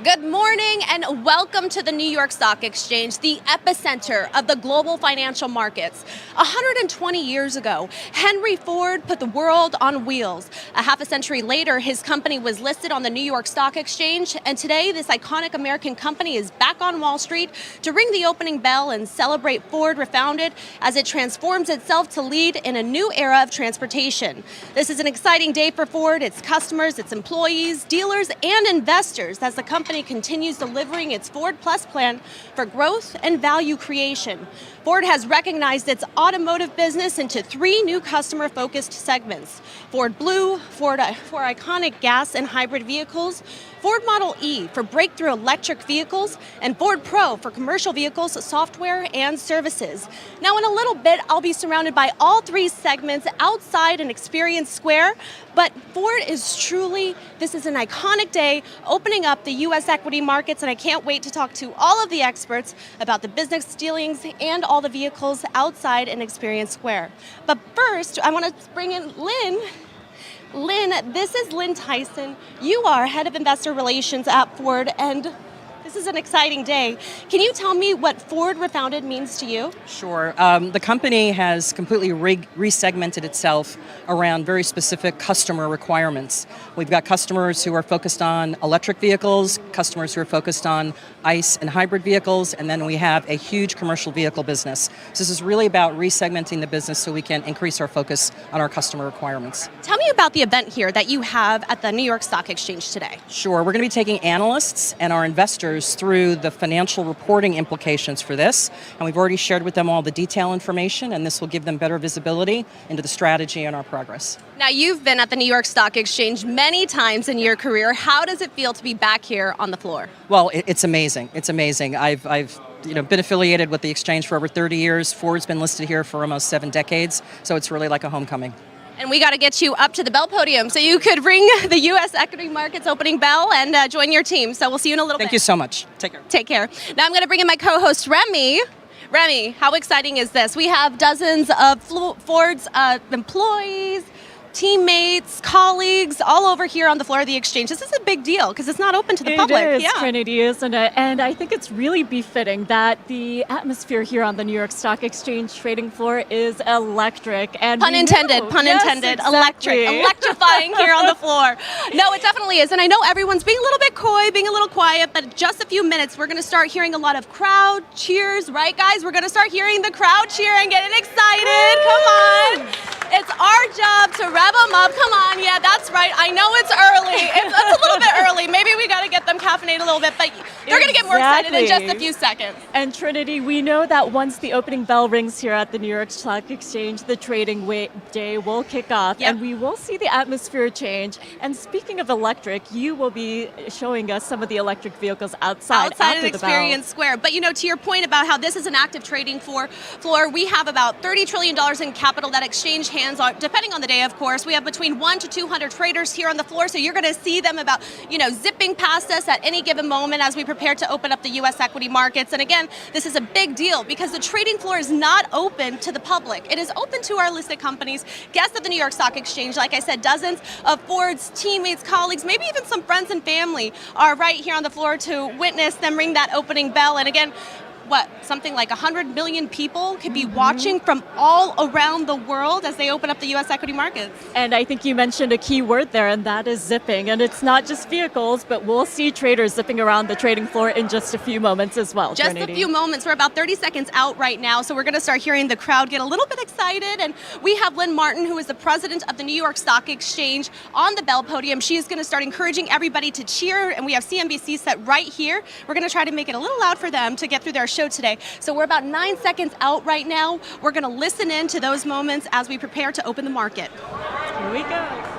Good morning and welcome to the New York Stock Exchange, the epicenter of the global financial markets. 120 years ago, Henry Ford put the world on wheels. A half a century later, his company was listed on the New York Stock Exchange, and today this iconic American company is back on Wall Street to ring the opening bell and celebrate Ford refounded as it transforms itself to lead in a new era of transportation. This is an exciting day for Ford, its customers, its employees, dealers, and investors as the company continues delivering its Ford Plus plan for growth and value creation. Ford has recognized its automotive business into three new customer-focused segments: Ford Blue, for iconic gas and hybrid vehicles, Ford Model E for breakthrough electric vehicles, and Ford Pro for commercial vehicles, software, and services. Now, in a little bit, I'll be surrounded by all three segments outside an Experience Square, but Ford is truly, this is an iconic day, opening up the U.S. equity markets, and I can't wait to talk to all of the experts about the business dealings and all the vehicles outside an Experience Square. But first, I want to bring in Lynn. Lynn, this is Lynn Tyson. You are head of investor relations at Ford, and this is an exciting day. Can you tell me what Ford Refounded means to you? Sure. The company has completely resegmented itself around very specific customer requirements. We've got customers who are focused on electric vehicles, customers who are focused on ICE and hybrid vehicles, and then we have a huge commercial vehicle business. So this is really about resegmenting the business so we can increase our focus on our customer requirements. Tell me about the event here that you have at the New York Stock Exchange today. Sure. We're going to be taking analysts and our investors through the financial reporting implications for this, and we've already shared with them all the detail information, and this will give them better visibility into the strategy and our progress. Now, you've been at the New York Stock Exchange many times in your career. How does it feel to be back here on the floor? Well, it's amazing. It's amazing. I've been affiliated with the exchange for over 30 years. Ford's been listed here for almost 7 decades, so it's really like a homecoming. And we got to get you up to the bell podium so you could ring the U.S. equity markets opening bell and join your team. So we'll see you in a little bit. Thank you so much. Take care. Take care. Now I'm going to bring in my co-host, Remy. Remy, how exciting is this? We have dozens of Ford's employees, teammates, colleagues, all over here on the floor of the exchange. This is a big deal because it's not open to the public. It is, yeah. Trinity, isn't it? And I think it's really befitting that the atmosphere here on the New York Stock Exchange trading floor is electric. And pun intended, pun intended, exactly. electrifying here on the floor. No, it definitely is. And I know everyone's being a little bit coy, being a little quiet, but in just a few minutes, we're going to start hearing a lot of crowd cheers, right, guys? We're going to start hearing the crowd cheering, getting excited. Come on. It's our job to rev them up. Come on. Yeah, that's right. I know it's early. It's a little bit early. Maybe we got to get them caffeinated a little bit, but they're going to get more excited in just a few seconds. And Trinity, we know that once the opening bell rings here at the New York Stock Exchange, the trading day will kick off, and we will see the atmosphere change. And speaking of electric, you will be showing us some of the electric vehicles outside an Experience Square. But to your point about how this is an active trading floor, we have about $30 trillion in capital that exchange hands on, depending on the day, of course. We have between 1 to 200 traders here on the floor, so you're going to see them about, zipping past us at any given moment as we prepare to open up the U.S. equity markets. And again, this is a big deal because the trading floor is not open to the public. It is open to our listed companies, guests at the New York Stock Exchange. Like I said, dozens of Ford's teammates, colleagues, maybe even some friends and family are right here on the floor to witness them ring that opening bell. And again, something like 100 million people could be watching from all around the world as they open up the U.S. equity markets. And I think you mentioned a key word there, and that is zipping. And it's not just vehicles, but we'll see traders zipping around the trading floor in just a few moments as well. Just Trinity. a few moments. We're about 30 seconds out right now, so we're going to start hearing the crowd get a little bit excited. And we have Lynn Martin, who is the president of the New York Stock Exchange, on the Bell podium. She is going to start encouraging everybody to cheer, and we have CNBC set right here. We're going to try to make it a little loud for them to get through their show today. So we're about 9 seconds out right now. We're going to listen in to those moments as we prepare to open the market. Here we go.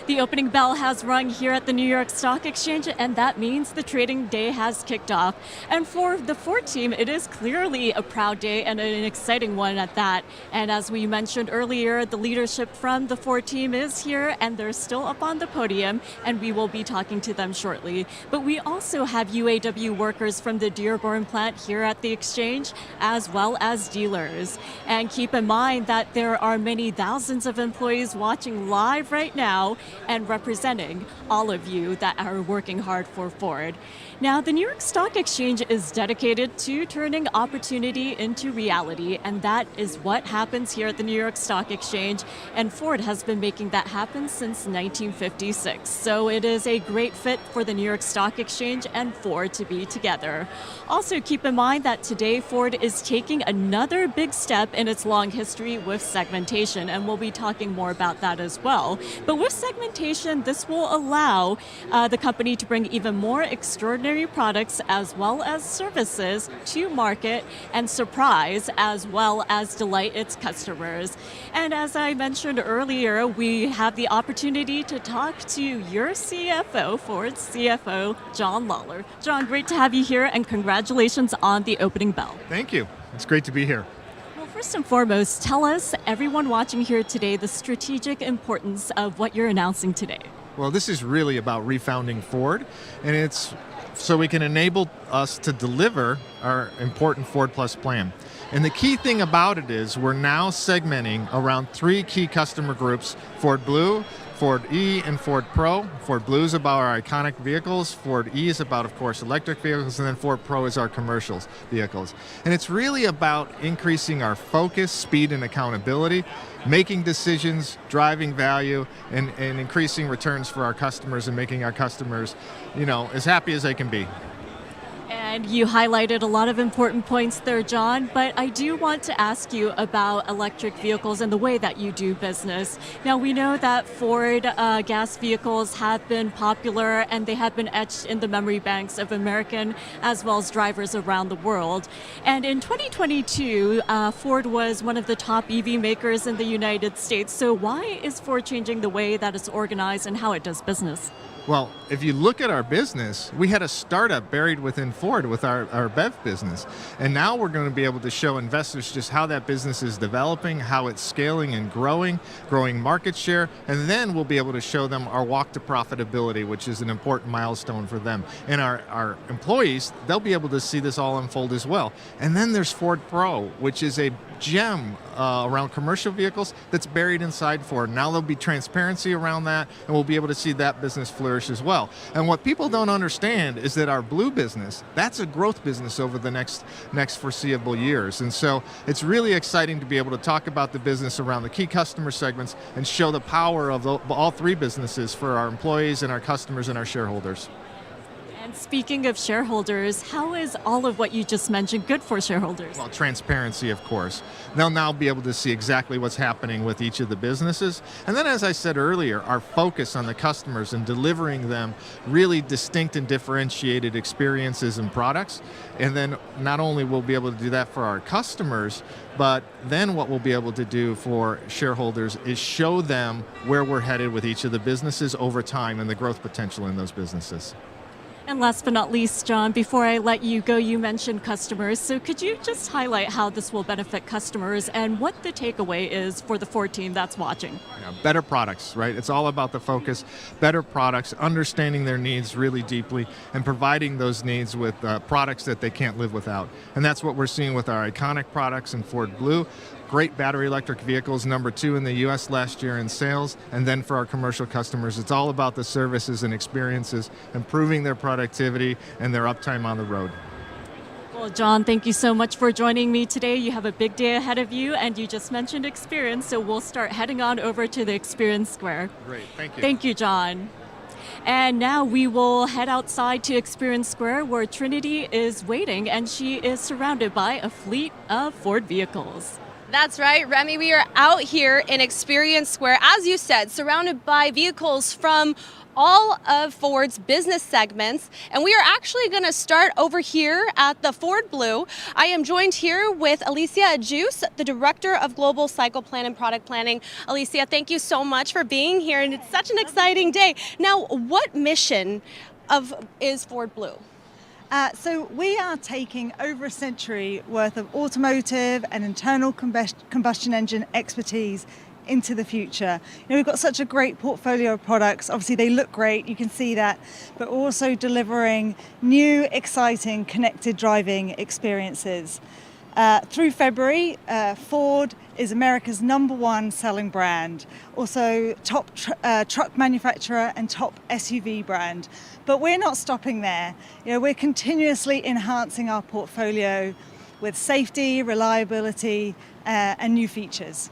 The opening bell has rung here at the New York Stock Exchange, and that means the trading day has kicked off. And for the Ford team, it is clearly a proud day and an exciting one at that. And as we mentioned earlier, the leadership from the Ford team is here, and they're still up on the podium, and we will be talking to them shortly. But we also have UAW workers from the Dearborn plant here at the exchange, as well as dealers. And keep in mind that there are many thousands of employees watching live right now and representing all of you that are working hard for Ford. Now, the New York Stock Exchange is dedicated to turning opportunity into reality, and that is what happens here at the New York Stock Exchange, and Ford has been making that happen since 1956. So it is a great fit for the New York Stock Exchange and Ford to be together. Also, keep in mind that today Ford is taking another big step in its long history with segmentation, and we'll be talking more about that as well. But with segmentation, this will allow the company to bring even more extraordinary products as well as services to market and surprise as well as delight its customers. And as I mentioned earlier, we have the opportunity to talk to your CFO, Ford's CFO, John Lawler. John, great to have you here, and congratulations on the opening bell. Thank you. It's great to be here. Well, first and foremost, tell us, everyone watching here today, the strategic importance of what you're announcing today. Well, this is really about refounding Ford, and it's so we can enable us to deliver our important Ford Plus plan. And the key thing about it is we're now segmenting around three key customer groups: Ford Blue, Ford E, and Ford Pro. Ford Blue is about our iconic vehicles. Ford E is about, of course, electric vehicles, and then Ford Pro is our commercial vehicles. And it's really about increasing our focus, speed, and accountability, making decisions, driving value, and increasing returns for our customers and making our customers, as happy as they can be. And you highlighted a lot of important points there, John, but I do want to ask you about electric vehicles and the way that you do business. Now, we know that Ford gas vehicles have been popular and they have been etched in the memory banks of American as well as drivers around the world. And in 2022, Ford was one of the top EV makers in the United States. So why is Ford changing the way that it's organized and how it does business? Well, if you look at our business, we had a startup buried within Ford with our BEV business. And now we're going to be able to show investors just how that business is developing, how it's scaling and growing market share. And then we'll be able to show them our walk to profitability, which is an important milestone for them. And our employees, they'll be able to see this all unfold as well. And then there's Ford Pro, which is a gem around commercial vehicles that's buried inside Ford. Now there'll be transparency around that, and we'll be able to see that business flourish as well. And what people don't understand is that our Blue business, that's a growth business over the next foreseeable years. And so it's really exciting to be able to talk about the business around the key customer segments and show the power of all three businesses for our employees and our customers and our shareholders. And speaking of shareholders, how is all of what you just mentioned good for shareholders? Well, transparency, of course. They'll now be able to see exactly what's happening with each of the businesses. And then, as I said earlier, our focus on the customers and delivering them really distinct and differentiated experiences and products. And then not only will we be able to do that for our customers, but then what we'll be able to do for shareholders is show them where we're headed with each of the businesses over time and the growth potential in those businesses. And last but not least, John, before I let you go, you mentioned customers. So could you just highlight how this will benefit customers and what the takeaway is for the Ford team that's watching? Yeah, better products, right? It's all about the focus. Better products, understanding their needs really deeply, and providing those needs with products that they can't live without. And that's what we're seeing with our iconic products in Ford Blue. Great battery electric vehicles, #2 in the US last year in sales. And then for our commercial customers, it's all about the services and experiences, improving their productivity and their uptime on the road. Well, John, thank you so much for joining me today. You have a big day ahead of you, and you just mentioned Experience, so we'll start heading on over to the Experience Square. Great, thank you. Thank you, John. And now we will head outside to Experience Square, where Trinity is waiting, and she is surrounded by a fleet of Ford vehicles. That's right, Remy. We are out here in Experience Square, as you said, surrounded by vehicles from all of Ford's business segments. And we are actually going to start over here at the Ford Blue. I am joined here with Alicia Juice, the Director of Global Cycle Plan and Product Planning. Alicia, thank you so much for being here, and it's such an exciting day. Now, what mission is Ford Blue? So we are taking over a century worth of automotive and internal combustion engine expertise into the future. We've got such a great portfolio of products. Obviously, they look great, you can see that, but we're also delivering new, exciting, connected driving experiences. Through February, Ford is America's #1 selling brand, also top truck manufacturer and top SUV brand. But we're not stopping there. We're continuously enhancing our portfolio with safety, reliability, and new features.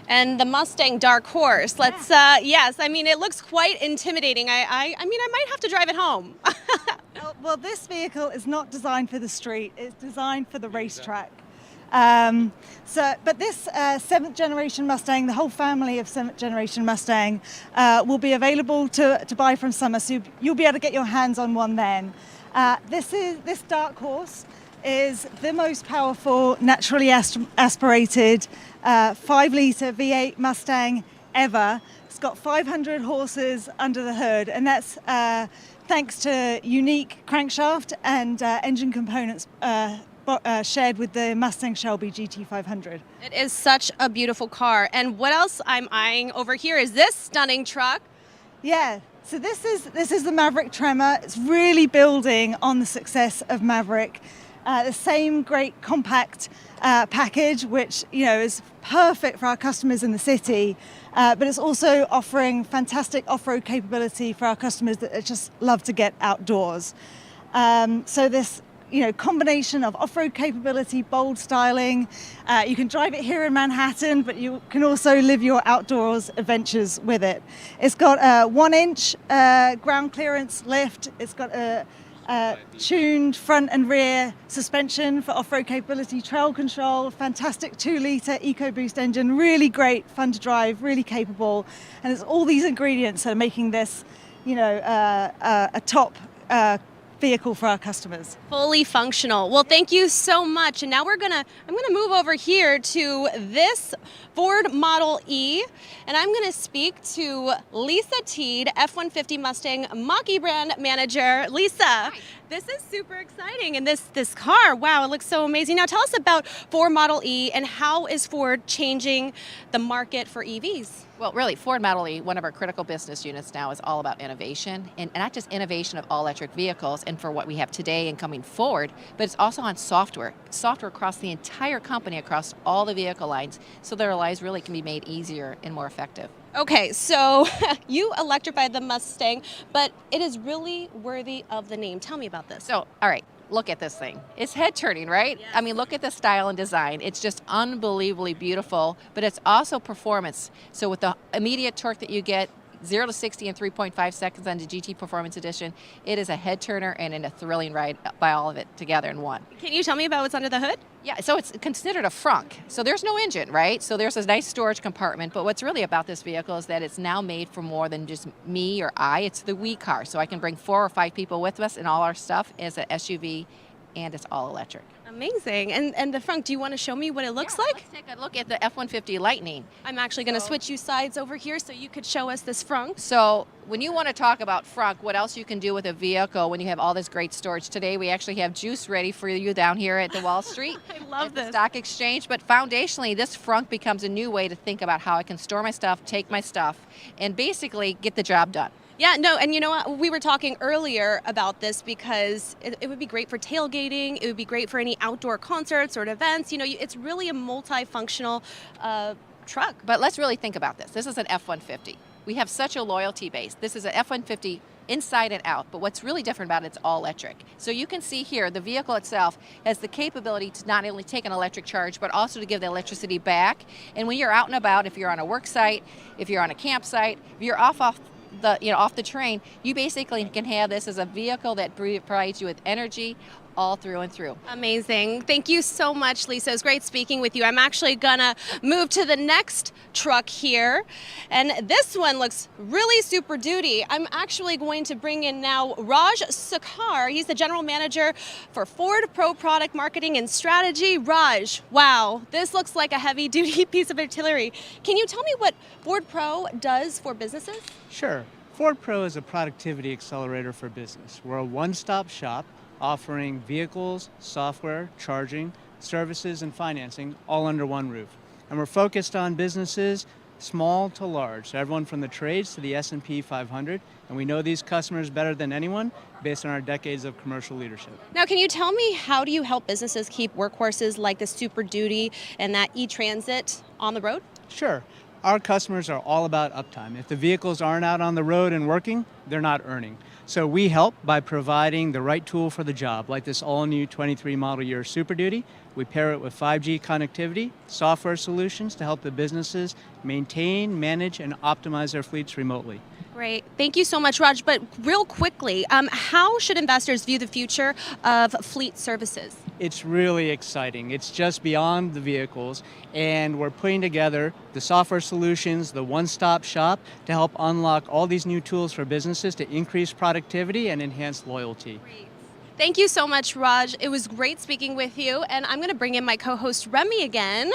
And the Mustang Dark Horse. Yes, I mean, it looks quite intimidating. I mean, I might have to drive it home. Well, this vehicle is not designed for the street. It's designed for the racetrack. But this 7th generation Mustang, the whole family of 7th generation Mustang, will be available to buy from summer, so you'll be able to get your hands on one then. This Dark Horse is the most powerful, naturally aspirated 5-litre V8 Mustang ever. It's got 500 horses under the hood, and that's thanks to unique crankshaft and engine components shared with the Mustang Shelby GT500. It is such a beautiful car. And what else I'm eyeing over here is this stunning truck. Yeah, so this is the Maverick Tremor. It's really building on the success of Maverick. The same great compact package, which is perfect for our customers in the city, but it's also offering fantastic off-road capability for our customers that just love to get outdoors. So this combination of off-road capability, bold styling. You can drive it here in Manhattan, but you can also live your outdoors adventures with it. It's got a 1-inch ground clearance lift. It's got a tuned front and rear suspension for off-road capability, trail control, fantastic 2-litre EcoBoost engine, really great, fun to drive, really capable, and it's all these ingredients that are making this, a top vehicle for our customers. Fully functional. Well, thank you so much. And now I'm gonna move over here to this Ford Model E, and I'm gonna speak to Lisa Teed, F-150 Mustang Mach-E brand manager. Lisa, hi. This is super exciting. And this car, wow, it looks so amazing. Now tell us about Ford Model E and how is Ford changing the market for EVs? Well, really, Ford Model E, one of our critical business units now, is all about innovation, and not just innovation of all-electric vehicles and for what we have today and coming forward, but it's also on software across the entire company, across all the vehicle lines, so their lives really can be made easier and more effective. Okay, so you electrified the Mustang, but it is really worthy of the name. Tell me about this. So, all right. Look at this thing. It's head turning, right? Yes. I mean, look at the style and design. It's just unbelievably beautiful, but it's also performance. So with the immediate torque that you get, 0 to 60 in 3.5 seconds on the GT Performance Edition, it is a head turner and a thrilling ride by all of it together in one. Can you tell me about what's under the hood? Yeah, so it's considered a frunk. So there's no engine, right? So there's a nice storage compartment, but what's really about this vehicle is that it's now made for more than just me or I. It's the we car, so I can bring 4 or 5 people with us, and all our stuff is an SUV, and it's all electric. Amazing. And the front, do you want to show me what it looks like? Let's take a look at the F-150 Lightning. I'm actually going to switch you sides over here so you could show us this front. So when you want to talk about frunk, what else you can do with a vehicle when you have all this great storage? Today we actually have juice ready for you down here at the Wall Street. I love at the this. Stock Exchange. But foundationally, this frunk becomes a new way to think about how I can store my stuff, take my stuff, and basically get the job done. Yeah, no, and you know what? We were talking earlier about this because it would be great for tailgating. It would be great for any outdoor concerts or events. You know, it's really a multifunctional truck. But let's really think about this. This is an F-150. We have such a loyalty base. This is an F-150 inside and out, but what's really different about it, it's all electric. So you can see here, the vehicle itself has the capability to not only take an electric charge, but also to give the electricity back. And when you're out and about, if you're on a work site, if you're on a campsite, if you're off the train, you basically can have this as a vehicle that provides you with energy all through and through. Amazing. Thank you so much, Lisa. It was great speaking with you. I'm actually gonna move to the next truck here, and this one looks really super duty. I'm actually going to bring in now Raj Sakhar. He's the general manager for Ford Pro Product Marketing and Strategy. Raj, wow, this looks like a heavy duty piece of artillery. Can you tell me what Ford Pro does for businesses? Sure. Ford Pro is a productivity accelerator for business. We're a one-stop shop offering vehicles, software, charging, services, and financing all under one roof. And we're focused on businesses small to large, so everyone from the trades to the S&P 500, and we know these customers better than anyone based on our decades of commercial leadership. Now, can you tell me how do you help businesses keep workhorses like the Super Duty and that e-Transit on the road? Sure. Our customers are all about uptime. If the vehicles aren't out on the road and working, they're not earning. So we help by providing the right tool for the job, like this all-new 23 model year Super Duty. We pair it with 5G connectivity, software solutions to help the businesses maintain, manage, and optimize their fleets remotely. Great. Thank you so much, Raj. But real quickly, how should investors view the future of fleet services? It's really exciting. It's just beyond the vehicles, and we're putting together the software solutions, the one-stop shop to help unlock all these new tools for businesses to increase productivity and enhance loyalty. Great. Thank you so much, Raj. It was great speaking with you, and I'm going to bring in my co-host Remy again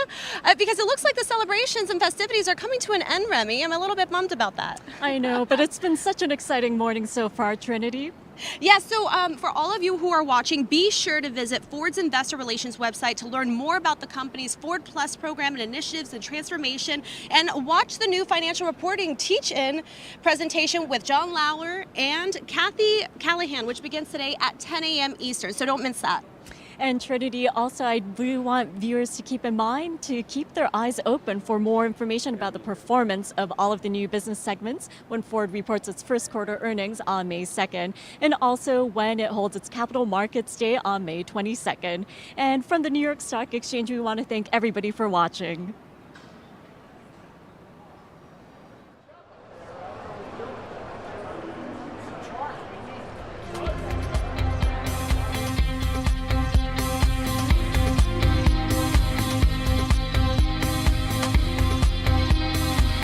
because it looks like the celebrations and festivities are coming to an end, Remy. I'm a little bit bummed about that. I know, but it's been such an exciting morning so far, Trinity. Yeah, so for all of you who are watching, be sure to visit Ford's Investor Relations website to learn more about the company's Ford Plus program and initiatives and transformation, and watch the new financial reporting teach-in presentation with John Lauer and Kathy Callahan, which begins today at 10 a.m. Eastern, so don't miss that. And Trinity, also, I do want viewers to keep in mind to keep their eyes open for more information about the performance of all of the new business segments when Ford reports its first quarter earnings on May 2nd, and also when it holds its Capital Markets Day on May 22nd. And from the New York Stock Exchange, we want to thank everybody for watching.